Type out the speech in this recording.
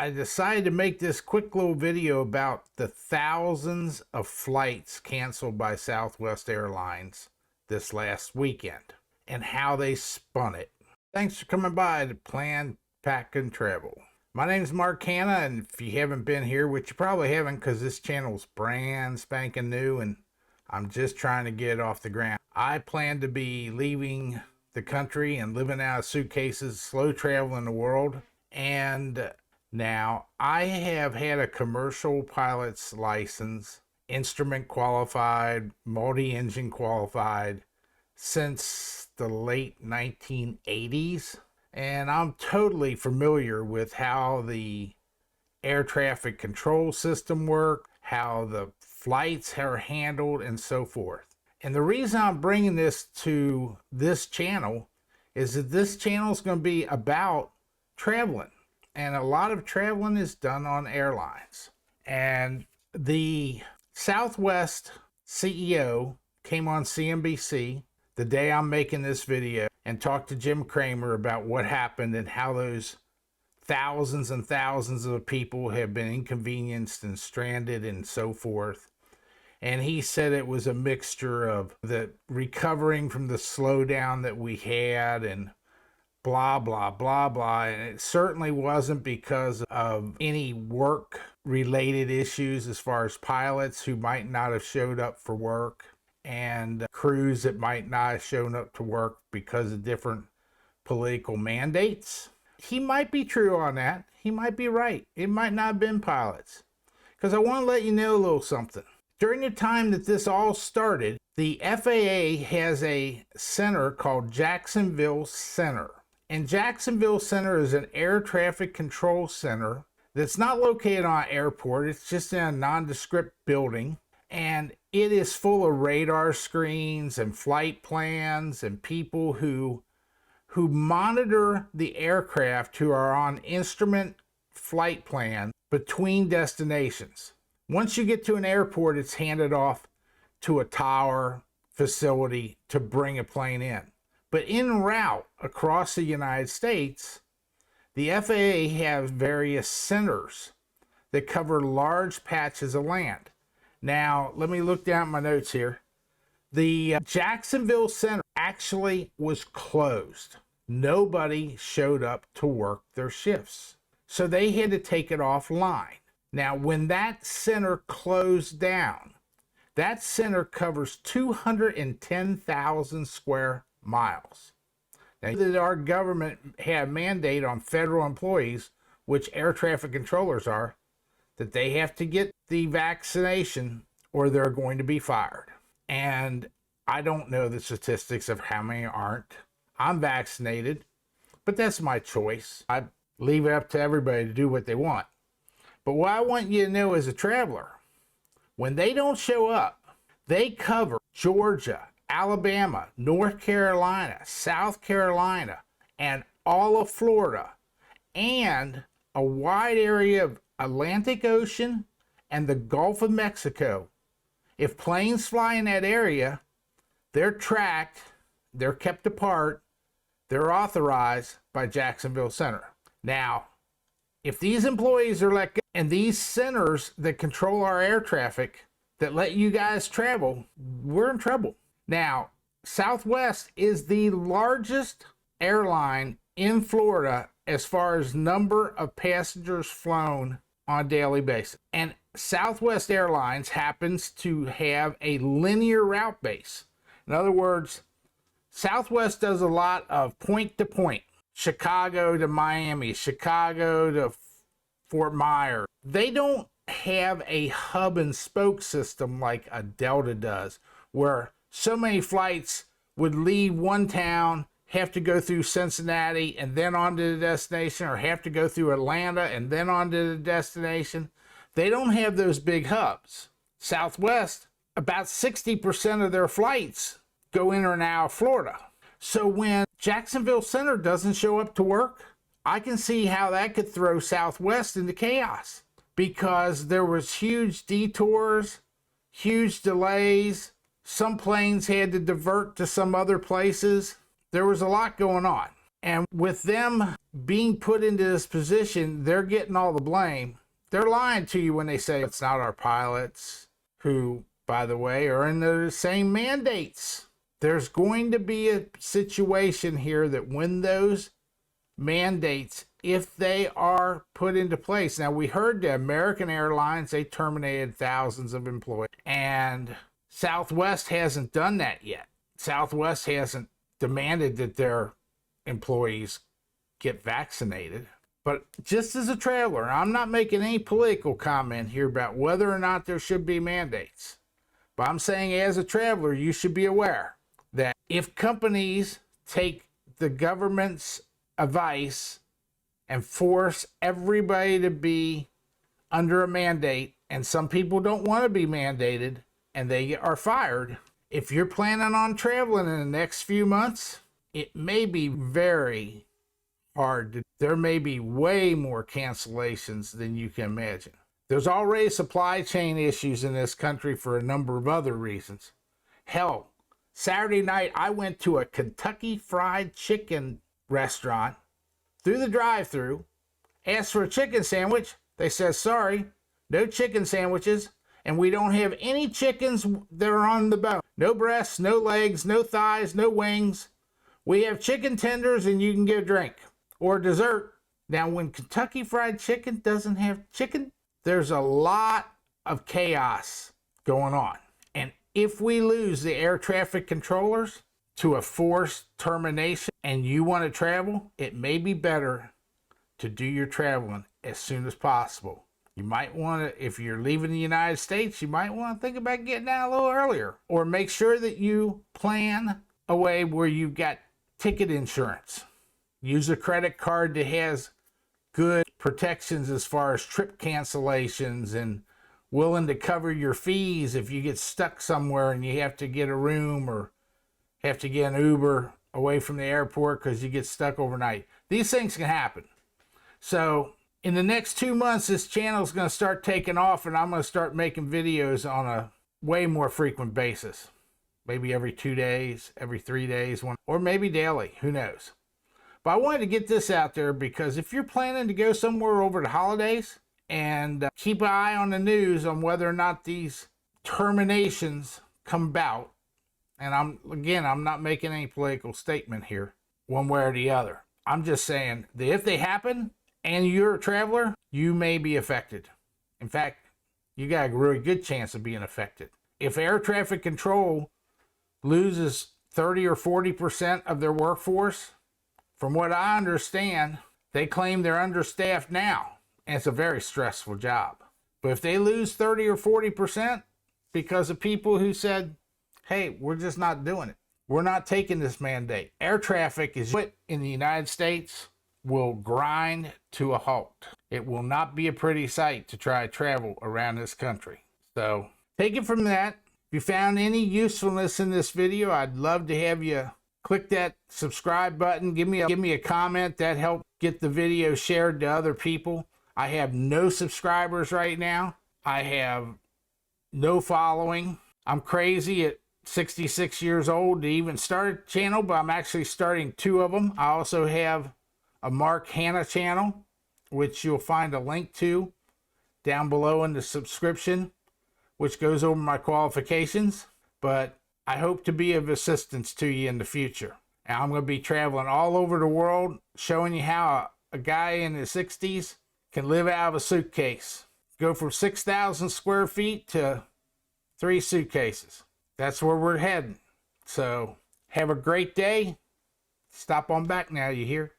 I decided to make this quick little video about the thousands of flights canceled by Southwest Airlines this last weekend and how they spun it. Thanks for coming by to Plan, Pack, and Travel. My name is Mark Hanna, and if you haven't been here, which you probably haven't because this channel is brand spanking new and I'm just trying to get it off the ground. I plan to be leaving the country and living out of suitcases, slow traveling the world. And now, I have had a commercial pilot's license, instrument qualified, multi-engine qualified, since the late 1980s. And I'm totally familiar with how the air traffic control system works, how the flights are handled, and so forth. And the reason I'm bringing this to this channel is that this channel is going to be about traveling. And a lot of traveling is done on airlines. And the Southwest CEO came on CNBC the day I'm making this video and talked to Jim Cramer about what happened and how those thousands and thousands of people have been inconvenienced and stranded and so forth. And he said it was a mixture of the recovering from the slowdown that we had and blah, blah, blah, blah. And it certainly wasn't because of any work-related issues as far as pilots who might not have showed up for work and crews that might not have shown up to work because of different political mandates. He might be true on that. He might be right. It might not have been pilots. Because I want to let you know a little something. During the time that this all started, the FAA has a center called Jacksonville Center. And Jacksonville Center is an air traffic control center that's not located on an airport. It's just in a nondescript building. And it is full of radar screens and flight plans and people who monitor the aircraft who are on instrument flight plan between destinations. Once you get to an airport, it's handed off to a tower facility to bring a plane in. But en route across the United States, the FAA has various centers that cover large patches of land. Now, let me look down at my notes here. The Jacksonville Center actually was closed. Nobody showed up to work their shifts. So they had to take it offline. Now, when that center closed down, that center covers 210,000 square miles. Now, that our government had a mandate on federal employees, which air traffic controllers are, that they have to get the vaccination or they're going to be fired. And I don't know the statistics of how many aren't. I'm vaccinated, but that's my choice. I leave it up to everybody to do what they want. But what I want you to know as a traveler, when they don't show up, they cover Georgia, Alabama, North Carolina, South Carolina, and all of Florida, and a wide area of Atlantic Ocean and the Gulf of Mexico. If planes fly in that area, they're tracked, they're kept apart, they're authorized by Jacksonville Center. Now, if these employees are let go, and these centers that control our air traffic that let you guys travel, we're in trouble. Now, Southwest is the largest airline in Florida as far as number of passengers flown on a daily basis. And Southwest Airlines happens to have a linear route base. In other words, Southwest does a lot of point to point. Chicago to Miami, Chicago to Fort Myers. They don't have a hub and spoke system like a Delta does, where so many flights would leave one town, have to go through Cincinnati and then on to the destination, or have to go through Atlanta and then on to the destination. They don't have those big hubs. Southwest, about 60% of their flights go in or out of Florida. So when Jacksonville Center doesn't show up to work, I can see how that could throw Southwest into chaos, because there was huge detours, huge delays. Some planes had to divert to some other places. There was a lot going on. And with them being put into this position, they're getting all the blame. They're lying to you when they say it's not our pilots, who, by the way, are in the same mandates. There's going to be a situation here that when those mandates, if they are put into place. Now, we heard the American Airlines, they terminated thousands of employees, and Southwest hasn't done that yet. Southwest hasn't demanded that their employees get vaccinated. But just as a traveler, I'm not making any political comment here about whether or not there should be mandates. But I'm saying as a traveler, you should be aware that if companies take the government's advice and force everybody to be under a mandate, and some people don't want to be mandated and they are fired, if you're planning on traveling in the next few months, it may be very hard. There may be way more cancellations than you can imagine. There's already supply chain issues in this country for a number of other reasons. Hell, Saturday night I went to a Kentucky Fried Chicken restaurant through the drive-thru, asked for a chicken sandwich. They said, sorry, no chicken sandwiches, and we don't have any chickens that are on the bone. No breasts, no legs, no thighs, no wings. We have chicken tenders and you can get a drink or dessert. Now, when Kentucky Fried Chicken doesn't have chicken, there's a lot of chaos going on. And if we lose the air traffic controllers to a forced termination and you want to travel, it may be better to do your traveling as soon as possible. You might want to, if you're leaving the United States, you might want to think about getting out a little earlier, or make sure that you plan a way where you've got ticket insurance. Use a credit card that has good protections as far as trip cancellations and willing to cover your fees if you get stuck somewhere and you have to get a room or have to get an Uber away from the airport because you get stuck overnight. These things can happen. So in the next 2 months, this channel is going to start taking off, and I'm going to start making videos on a way more frequent basis. Maybe every 2 days, every 3 days, or maybe daily. Who knows? But I wanted to get this out there because if you're planning to go somewhere over the holidays, and keep an eye on the news on whether or not these terminations come about. And I'm not making any political statement here, one way or the other. I'm just saying that if they happen and you're a traveler, you may be affected. In fact, you got a really good chance of being affected. If air traffic control loses 30 or 40% of their workforce, from what I understand, they claim they're understaffed now. And it's a very stressful job. But if they lose 30 or 40% because of people who said, hey, we're just not doing it, we're not taking this mandate, air traffic is in the United States will grind to a halt. It will not be a pretty sight to try to travel around this country. So take it from that. If you found any usefulness in this video, I'd love to have you click that subscribe button. Give me a comment. That helps get the video shared to other people. I have no subscribers right now. I have no following. I'm crazy at 66 years old to even start a channel, but I'm actually starting 2 of them. I also have a Mark Hanna channel, which you'll find a link to down below in the subscription, which goes over my qualifications. But I hope to be of assistance to you in the future. And I'm going to be traveling all over the world, showing you how a guy in his 60s can live out of a suitcase. Go from 6,000 square feet to 3 suitcases. That's where we're heading. So have a great day. Stop on back now, you hear?